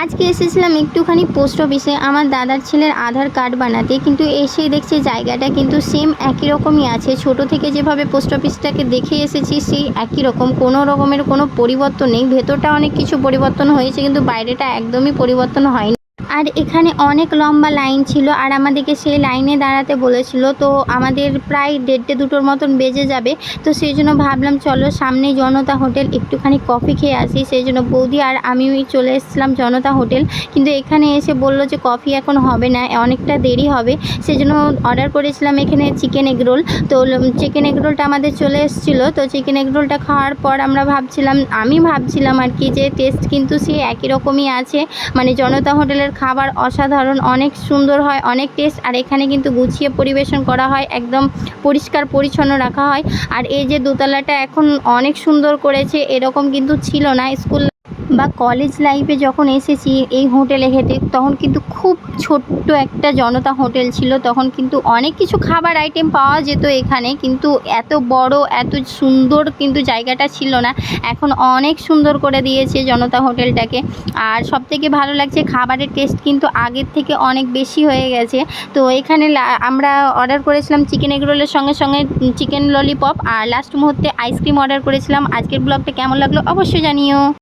আজকে এসেছিলাম একটুখানি পোস্ট অফিসে আমার দাদার ছেলের আধার কার্ড বানাতে, কিন্তু এসে দেখছি জায়গাটা কিন্তু সেম একই রকমই আছে। ছোট থেকে যেভাবে পোস্ট অফিসটাকে দেখে এসেছি সেই একই রকম, কোনো রকমের কোনো পরিবর্তন নেই। ভেতরটা অনেক কিছু পরিবর্তন হয়েছে কিন্তু বাইরেটা একদমই পরিবর্তন হয়নি। আর এখানে অনেক লম্বা লাইন ছিল আর আমাদেরকে সেই লাইনে দাঁড়াতে বলেছিল। তো আমাদের প্রায় 1:30-2টোর মতন বেজে যাবে। তো সেই জন্য ভাবলাম চলো সামনে জনতা হোটেল একটুখানি কফি খেয়ে আসি। সেই জন্য বৌদি আর আমি চলে এসেছিলাম জনতা হোটেল। কিন্তু এখানে এসে বললো যে কফি এখন হবে না, অনেকটা দেরি হবে। সেই জন্য অর্ডার করেছিলাম এখানে চিকেন এগ রোল। তো চিকেন এগ রোলটা আমাদের চলে এসেছিলো। তো চিকেন এগ রোলটা খাওয়ার পর আমি ভাবছিলাম আর কি যে টেস্ট কিন্তু সেই একই রকমই আছে। মানে জনতা হোটেলের খাবার অসাধারণ, অনেক সুন্দর হয়, অনেক টেস্ট। আর এখানে কিন্তু গুছিয়ে পরিবেশন করা হয়, একদম পরিষ্কার পরিচ্ছন্ন রাখা হয়। আর এই যে দোতলাটা এখন অনেক সুন্দর করেছে, এরকম কিন্তু ছিল না স্কুল বা কলেজ লাইফে যখন এসেছি এই হোটেলে খেতে, তখন কিন্তু খুব ছোট্ট একটা জনতা হোটেল ছিল। তখন কিন্তু অনেক কিছু খাবার আইটেম পাওয়া যেত এখানে, কিন্তু এত বড় এত সুন্দর কিন্তু জায়গাটা ছিল না। এখন অনেক সুন্দর করে দিয়েছে জনতা হোটেলটাকে। আর সবথেকে ভালো লাগছে খাবারের টেস্ট কিন্তু আগের থেকে অনেক বেশি হয়ে গেছে। তো এখানে আমরা অর্ডার করেছিলাম চিকেন এগরোলের সঙ্গে সঙ্গে চিকেন ললিপপ, আর লাস্ট মুহূর্তে আইসক্রিম অর্ডার করেছিলাম। আজকের ব্লগটা কেমন লাগলো অবশ্যই জানিও।